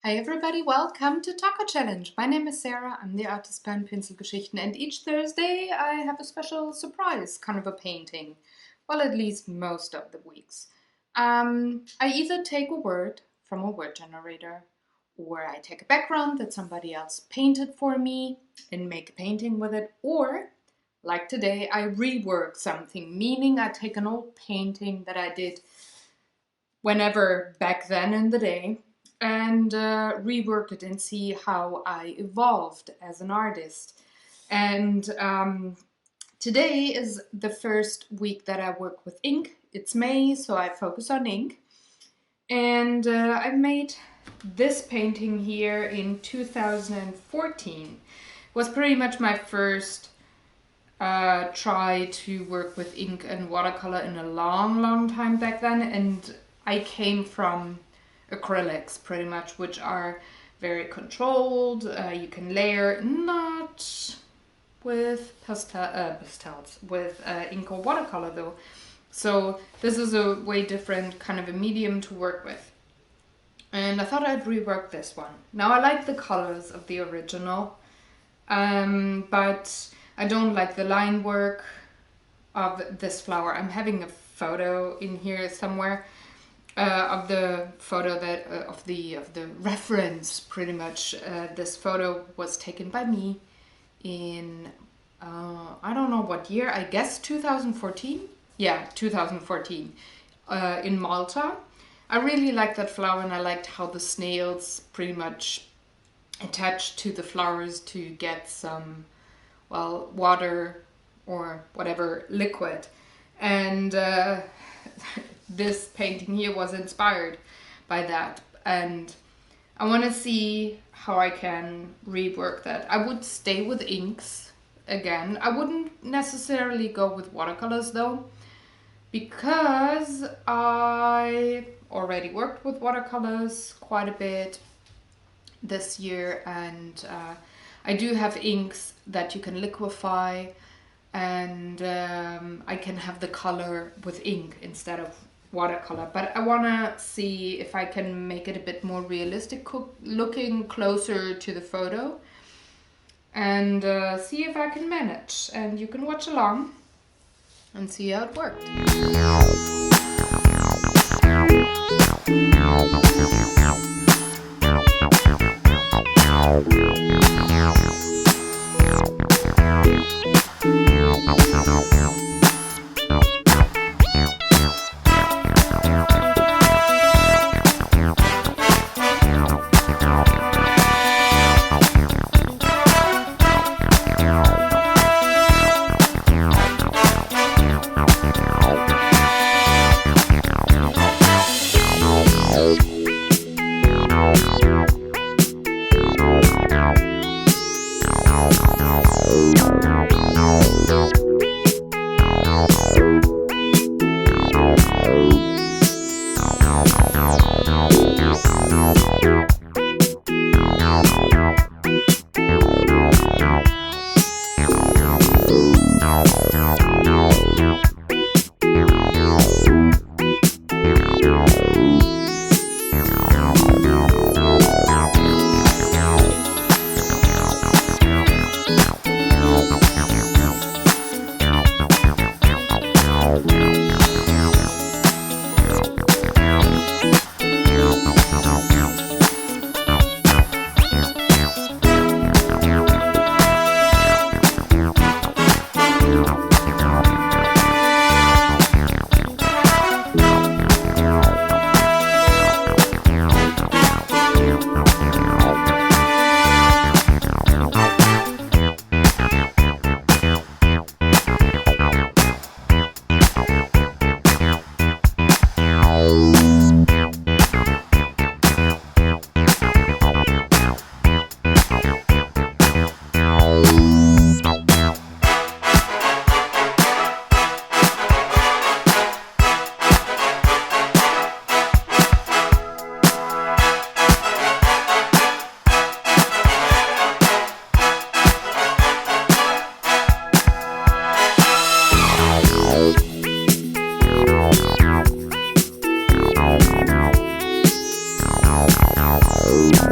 Hi everybody, welcome to Talk-ohhh-Challenge. My name is Sarah, I'm the artist behind Pinselgeschichten, and each Thursday I have a special surprise, kind of a painting. Well, at least most of the weeks. I either take a word from a word generator, or I take a background that somebody else painted for me and make a painting with it, or, like today, I rework something, meaning I take an old painting that I did whenever back then in the day, and rework it and see how I evolved as an artist. And today is the first week that I work with ink. It's May, so I focus on ink. And I made this painting here in 2014. It was pretty much my first try to work with ink and watercolor in a long time back then, and I came from acrylics pretty much, which are very controlled. You can layer, not with pastels, with ink or watercolor though. So this is a way different kind of a medium to work with. And I thought I'd rework this one. Now I like the colors of the original, but I don't like the line work of this flower. I'm having a photo in here somewhere of the photo that of the reference. Pretty much, this photo was taken by me in I don't know what year. I guess 2014. Yeah, 2014 in Malta. I really liked that flower, and I liked how the snails pretty much attached to the flowers to get some, well, water or whatever liquid. And this painting here was inspired by that, and I want to see how I can rework that. I would stay with inks again. I wouldn't necessarily go with watercolors though, because I already worked with watercolors quite a bit this year, and I do have inks that you can liquefy, and I can have the color with ink instead of watercolor. But I want to see if I can make it a bit more realistic looking, closer to the photo, and see if I can manage. And you can watch along and see how it worked. Ta-da!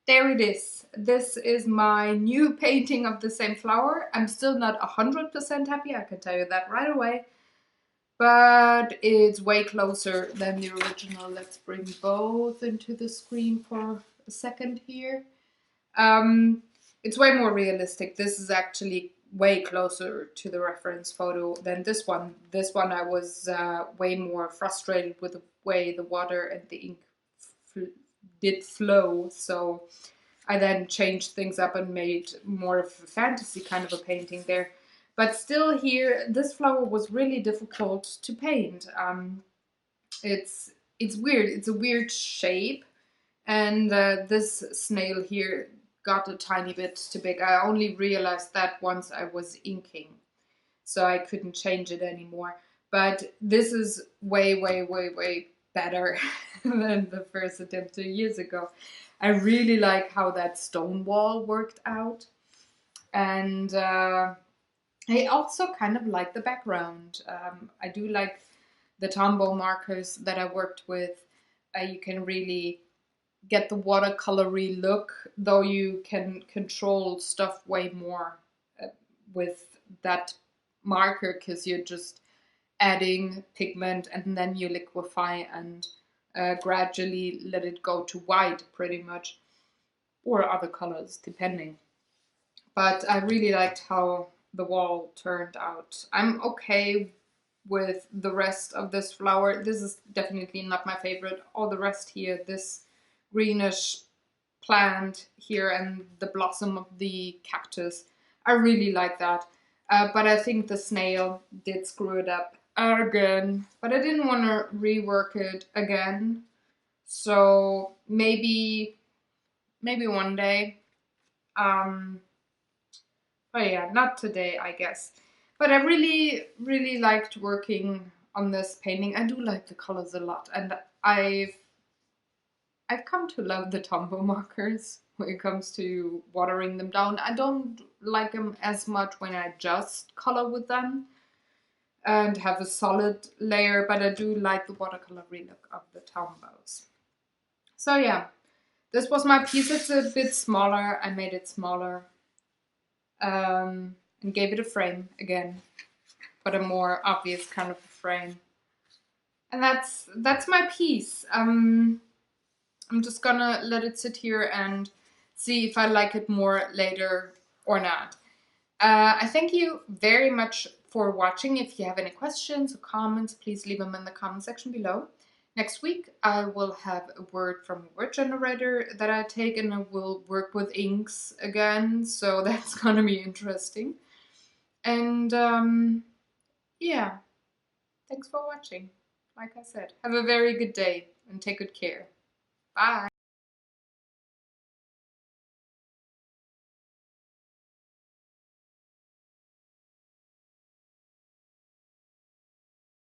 There it is. This is my new painting of the same flower. I'm still not 100% happy, I can tell you that right away. But it's way closer than the original. Let's bring both into the screen for a second here. It's way more realistic. This is actually way closer to the reference photo than this one. This one I was way more frustrated with the way the water and the ink did flow. So I then changed things up and made more of a fantasy kind of a painting there. But still here, this flower was really difficult to paint. It's weird. It's a weird shape. And this snail here got a tiny bit too big. I only realized that once I was inking, so I couldn't change it anymore. But this is way, way, way, way better than the first attempt 2 years ago. I really like how that stone wall worked out. And I also kind of like the background. I do like the Tombow markers that I worked with. You can really get the watercolory look, though you can control stuff way more with that marker because you're just adding pigment and then you liquefy and gradually let it go to white pretty much, or other colors depending. But I really liked how the wall turned out. I'm okay with the rest of this flower. This is definitely not my favorite. All the rest here, this greenish plant here and the blossom of the cactus, I really like that. But I think the snail did screw it up again. But I didn't want to rework it again. So maybe one day. But yeah, not today, I guess. But I really, really liked working on this painting. I do like the colors a lot, and I've come to love the Tombow markers when it comes to watering them down. I don't like them as much when I just color with them and have a solid layer, but I do like the watercolory look of the Tombows. So yeah, this was my piece. It's a bit smaller. I made it smaller. And gave it a frame again, but a more obvious kind of a frame. And that's my piece. I'm just gonna let it sit here and see if I like it more later or not. I thank you very much for watching. If you have any questions or comments, please leave them in the comment section below. Next week, I will have a word from a word generator that I take, and I will work with inks again, so that's gonna be interesting. And yeah, thanks for watching. Like I said, have a very good day and take good care. Bye!